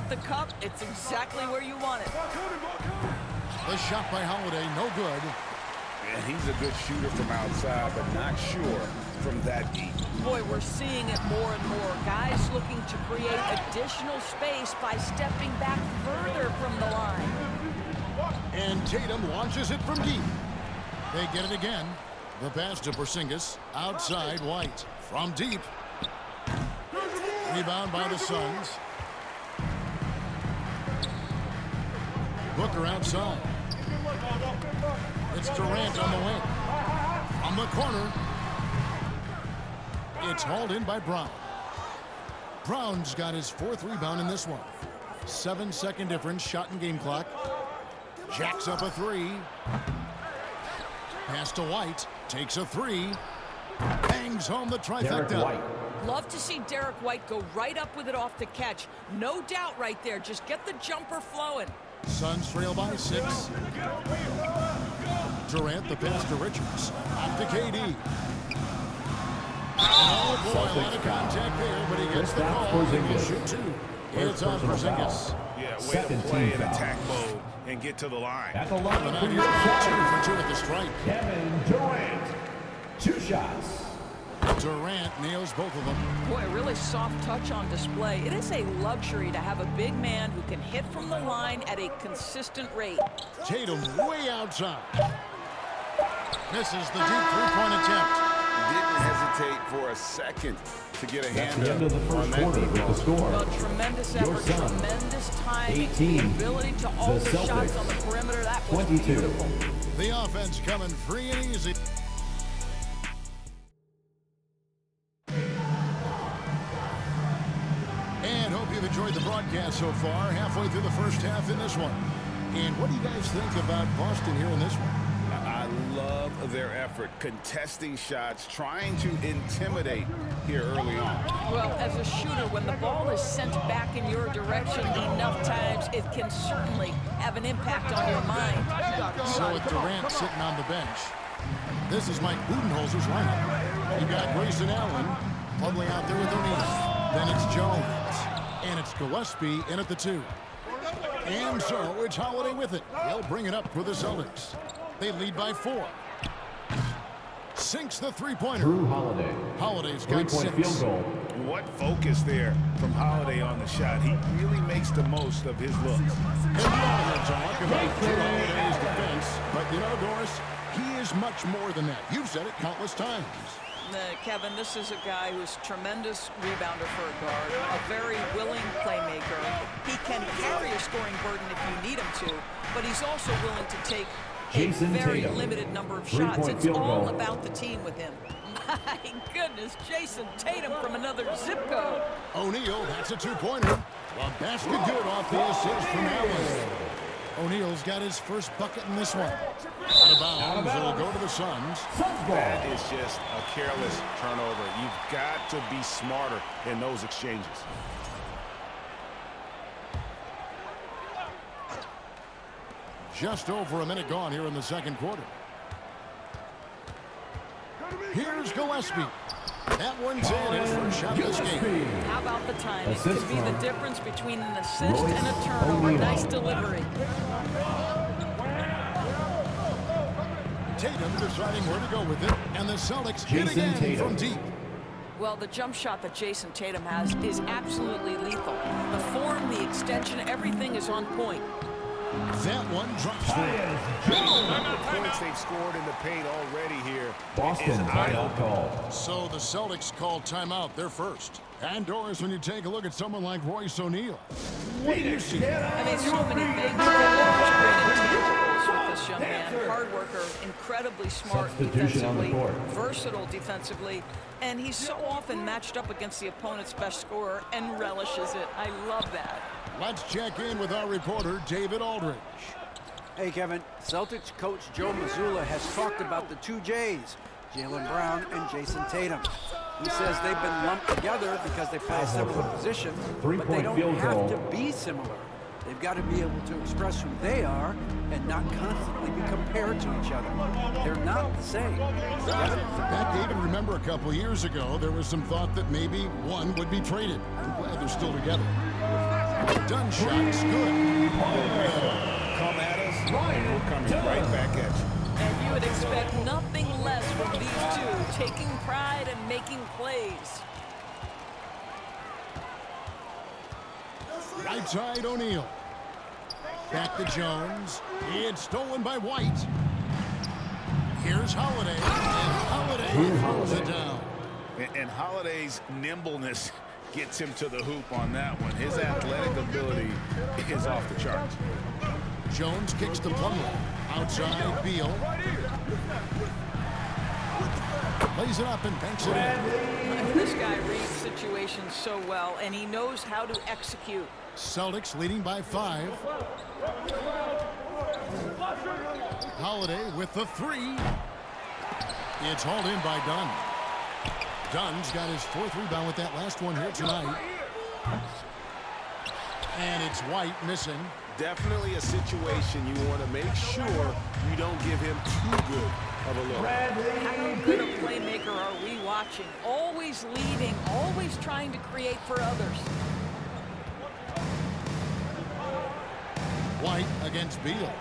get the cup, it's exactly where you want it. The shot by Holiday, no good. And he's a good shooter from outside, but not sure from that deep. Boy, we're seeing it more and more. Guys looking to create additional space by stepping back further from the line. And Tatum launches it from deep. They get it again. The pass to Porzingis. Outside, White. From deep. Rebound by the Suns. Booker outside. It's Durant on the wing. From the corner. It's hauled in by Brown. Brown's got his 4th rebound in this one. 7-second difference, shot and game clock. Jacks up a 3. Pass to White. Takes a 3. Bangs home the trifecta. Love to see Derek White go right up with it off the catch. No doubt right there. Just get the jumper flowing. Suns trail by 6. Durant, the pass to Richards. Off to KD. Oh boy, a lot of contact there, but he gets the call. He'll shoot 2. It's on Porzingis. Yeah, way to play in attack mode and get to the line. At the line And for he's your 2 shot, for 2 at the strike. Kevin Durant. 2 shots. Durant nails both of them. Boy, a really soft touch on display. It is a luxury to have a big man who can hit from the line at a consistent rate. Tatum way outside. Misses the deep 3-point attempt. Didn't hesitate for a second to get a hand The end of the up on first that quarter deep with the ball. score. Well, tremendous Your effort, Suns, tremendous timing, 18. the ability to alter Celtics, shots on the perimeter. That was 22. beautiful. The offense coming free and easy. And hope you've enjoyed the broadcast so far. Halfway through the first half in this one. And what do you guys think about Boston here in this one? I love their effort, contesting shots, trying to intimidate here early on. Well, as a shooter, when the ball is sent back in your direction enough times, it can certainly have an impact on your mind. So with Durant sitting on the bench, this is Mike Budenholzer's lineup. You got Grayson Allen, Plumlee out there with O'Neal. Then it's Jones, and it's Gillespie in at the 2. And so it's Holiday with it. They'll bring it up for the Celtics. They lead by 4. Sinks the 3-pointer. Drew Holiday. Holiday's got 6. 3-point field goal. What focus there from Holiday on the shot. He really makes the most of his looks. And we all have talk about Drew Holiday's defense, but you know, Doris, he is much more than that. You've said it countless times. Kevin, this is a guy who's a tremendous rebounder for a guard, a very willing playmaker. He can carry a scoring burden if you need him to, but he's also willing to take Jason a very Tatum. limited number of 3-point shots. It's field all goal. about the team with him. My goodness, Jason Tatum from another zip code. O'Neal, that's a 2-pointer. A basket good off the assist from Allen. O'Neal's got his first bucket in this one. Out of bounds, it'll go to the Suns. That is just a careless turnover. You've got to be smarter in those exchanges. Just over a minute gone here in the second quarter. Here's Gillespie. That one's in. His first shot of this game. How about the timing? Assist Could be the from difference between an assist Royce and a turnover. O'Neal. Nice delivery. Tatum deciding where to go with it. And the Celtics hit Jason again Tatum. from deep. Well, the jump shot that Jason Tatum has is absolutely lethal. The form, the extension, everything is on point. That one drops through. The points they've scored in the paint already here. Boston is timeout call. So the Celtics call timeout. They're first. And Doris, when you take a look at someone like Royce O'Neal, what do you see? I mean, so many things. There's great intangibles with this young man. Hard worker, incredibly smart Substitution on the defensively, court. versatile defensively, and he's so often matched up against the opponent's best scorer and relishes it. I love that. Let's check in with our reporter, David Aldridge. Hey, Kevin. Celtics coach Joe Mazzulla has talked about the 2 J's, Jaylen Brown and Jason Tatum. He says they've been lumped together because they play a similar position, but they 3-point don't field have goal. to be similar. They've got to be able to express who they are and not constantly be compared to each other. They're not the same. Back, David, remember a couple years ago, there was some thought that maybe one would be traded. I'm glad they're still together. Dunn shot's good. Come at us, and we're coming right back at you. And you would expect nothing less from these two, taking pride and making plays. Right side, O'Neal. Back to Jones. It's stolen by White. Here's Holiday. And Holiday throws it down. And Holiday's nimbleness gets him to the hoop on that one. His athletic ability is off the charts. Jones kicks to Plumlee. Outside, Beal. Lays it up and banks it in. I mean, this guy reads situations so well, and he knows how to execute. Celtics leading by 5. Holiday with the 3. It's hauled in by Dunn. Dunn's got his 4th rebound with that last one here tonight. And it's White missing. Definitely a situation you want to make sure you don't give him too good of a look. How good a playmaker are we watching? Always leading, always trying to create for others. White against Beal.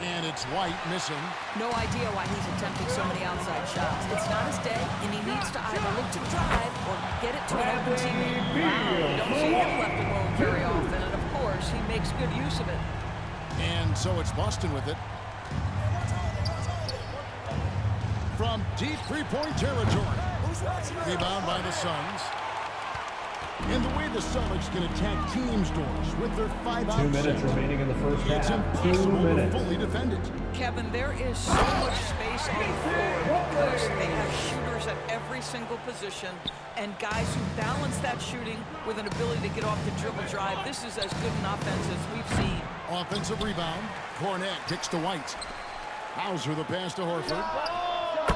And it's White missing. No idea why he's attempting so many outside shots. It's not his day, and he needs to either look to drive or get it to an open teammate. Wow, we don't see him left alone very often, and of course, he makes good use of it. And so it's Boston with it. From deep three-point territory. Rebound by the Suns. And the way the Celtics can attack teams' doors with their 5-out 2 minutes set, remaining in the first it's half. 2 impossible to minutes. fully defend it. Kevin, there is so much space on the floor because they have shooters at every single position and guys who balance that shooting with an ability to get off the dribble drive. This is as good an offense as we've seen. Offensive rebound. Cornette kicks to White. Hauser the pass to Horford.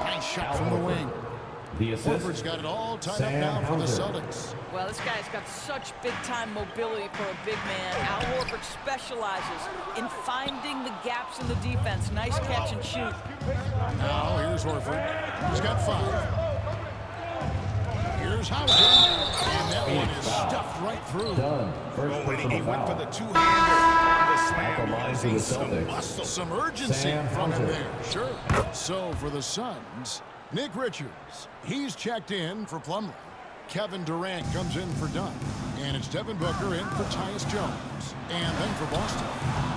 Nice shot from the wing. The assist. Horford's got it all tied up Sam now for the Hauser. Celtics. Well, this guy's got such big-time mobility for a big man. Al Horford specializes in finding the gaps in the defense. Nice catch and shoot. Now here's Horford. He's got 5. Here's Hauser. And that one is stuffed right through. Done. First He personal went for foul. the two-hander on the At slam. the line for Using the some Celtics. muscle. Some urgency Sam from him Hauser. there. Sure. So for the Suns, Nick Richards. He's checked in for Plumlee. Kevin Durant comes in for Dunn. And it's Devin Booker in for Tyus Jones. And then for Boston,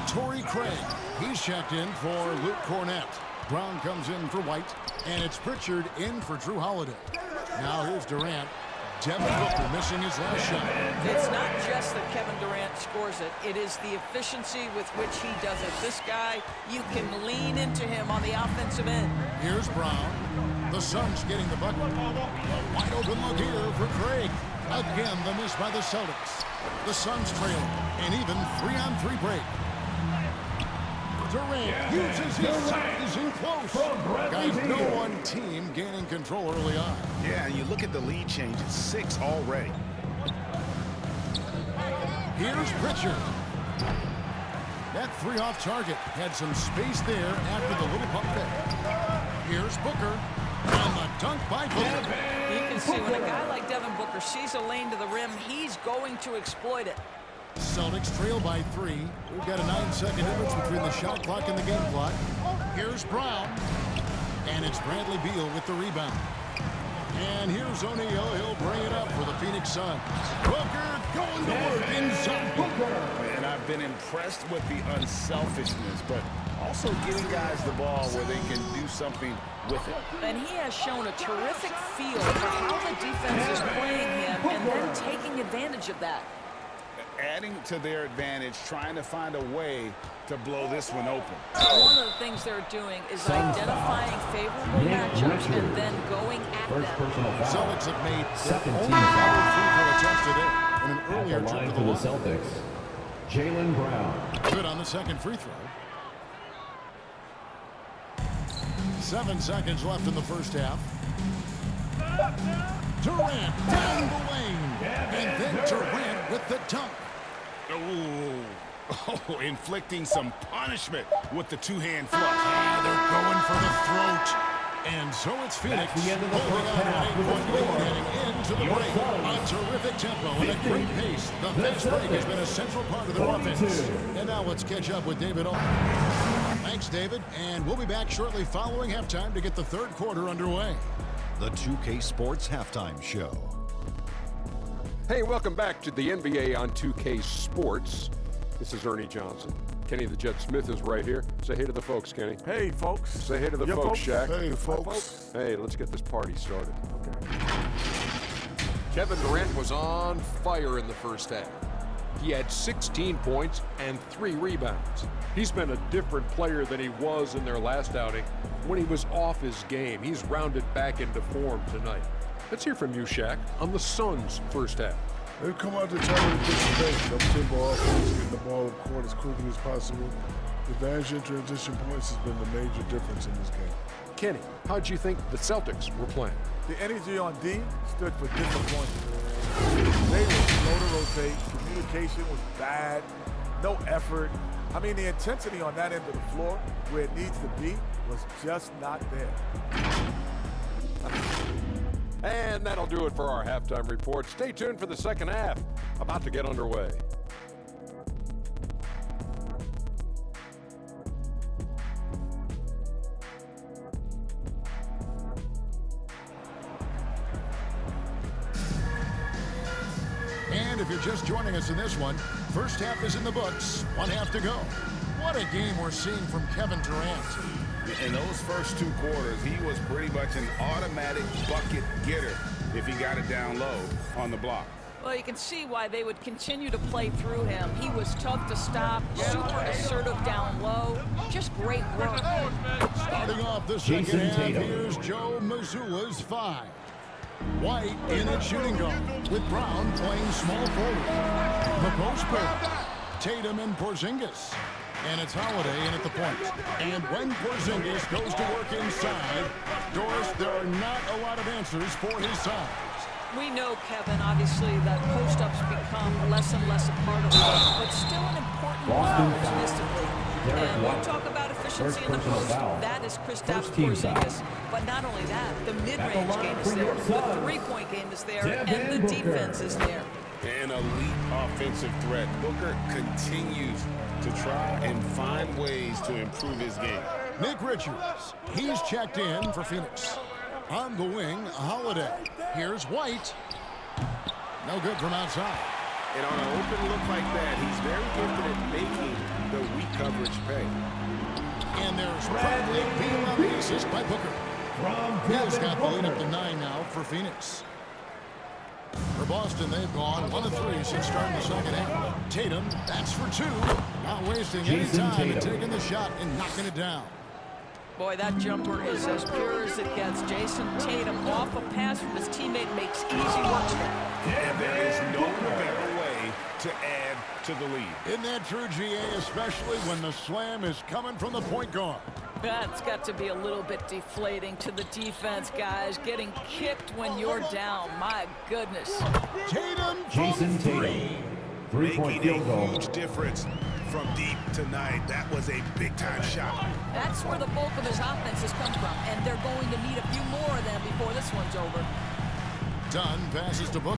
Torrey Craig. He's checked in for Luke Cornette. Brown comes in for White. And it's Pritchard in for Drew Holiday. Now here's Durant. Devin Booker missing his last shot. It's not just that Kevin Durant scores it. It is the efficiency with which he does it. This guy, you can lean into him on the offensive end. Here's Brown. The Suns getting the bucket. A wide open look here for Craig. Again, the miss by the Celtics. The Suns trail an even 3-on-3 break. Durant uses his size in close. Guys, no one team gaining control early on. Yeah, and you look at the lead change. It's 6 already. Here's Pritchard. That 3 off target had some space there after the little pump fake. Here's Booker. And the dunk by Booker. You can see when a guy like Devin Booker sees a lane to the rim, he's going to exploit it. Celtics trail by 3. We've got a 9-second difference between the shot clock and the game clock. Here's Brown. And it's Bradley Beal with the rebound. And here's O'Neal. He'll bring it up for the Phoenix Suns. Booker going to work inside. And I've been impressed with the unselfishness, but also getting guys the ball where they can do something with it. And he has shown a terrific feel for how the defense is playing him and then taking advantage of that. Adding to their advantage, trying to find a way to blow this one open. One of the things they're doing is identifying favorable matchups and then going at First them. personal foul. Celtics have made Second their team only foul. free throw attempt today. And an At earlier the trip line to for the the line. Celtics. Jaylen Brown. Good on the second free throw. 7 seconds left in the first half. Durant down the lane. And then Durant with the dunk. Oh, inflicting some punishment with the two-hand flush. Ah, they're going for the throat. And so it's Phoenix That's the end of the holding first on to half an with a 8-point lead score. heading into into the break. A terrific tempo and a great pace. The fast break has been a central part of their offense. And now let's catch up with David. Thanks, David. And we'll be back shortly following halftime to get the third quarter underway. The 2K Sports Halftime Show. Hey, welcome back to the NBA on 2K Sports. This is Ernie Johnson. Kenny the Jet Smith is right here. Say hey to the folks, Kenny. Hey, folks. Say hey to the folks, Shaq. Hey, folks. Hey, let's get this party started. Okay. Kevin Durant was on fire in the first half. He had 16 points and 3 rebounds. He's been a different player than he was in their last outing when he was off his game. He's rounded back into form tonight. Let's hear from you, Shaq, on the Suns' first half. They've come out to try to push the pace. Up-tempo offense, getting the ball up court as quickly as possible. The advantage in transition points has been the major difference in this game. Kenny, how'd you think the Celtics were playing? The energy on D stood for disappointment. They were slow to rotate. Communication was bad. No effort. I mean, the intensity on that end of the floor, where it needs to be, was just not there. And that'll do it for our halftime report. Stay tuned for the second half. About to get underway. And if you're just joining us in this one, first half is in the books. One half to go. What a game we're seeing from Kevin Durant. In those first 2 quarters, he was pretty much an automatic bucket getter if he got it down low on the block. Well, you can see why they would continue to play through him. He was tough to stop, super assertive down low. Just great work. Starting off the second half, here's Joe Mazzulla's 5. White in at shooting guard, with Brown playing small forward. The post pair, Tatum and Porzingis. And it's Holiday in at the point. And when Porzingis goes to work inside, Doris, there are not a lot of answers for his size. We know, Kevin, obviously, that post-ups become less and less a part of it, but still an important role statistically. And we talk about efficiency in the post. That is Kristaps Porzingis. But not only that, the mid-range game is there, the three-point game is there, and the defense is there. An elite offensive threat. Booker continues to try and find ways to improve his game. Nick Richards, he's checked in for Phoenix. On the wing, Holiday. Here's White. No good from outside. And on an open look like that, he's very gifted at making the weak coverage pay. And there's Bradley Beal on the assist by Booker. Beal's got the lead up to 9 now for Phoenix. For Boston, they've gone 1 of 3 since starting the second half. Tatum, that's for 2. Not wasting any time in taking the shot and knocking it down. Boy, that jumper is as pure as it gets. Jason Tatum off a pass from his teammate makes easy work. And there is no better way to add to the lead. Isn't that true, GA, especially when the slam is coming from the point guard? That's got to be a little bit deflating to the defense, guys. Getting kicked when you're down. My goodness. Tatum Jason from 3. Tatum. 3-point Making field a goal. huge difference from deep tonight. That was a big-time shot. That's where the bulk of his offense has come from, and they're going to need a few more of them before this one's over. Dunn passes to Booker.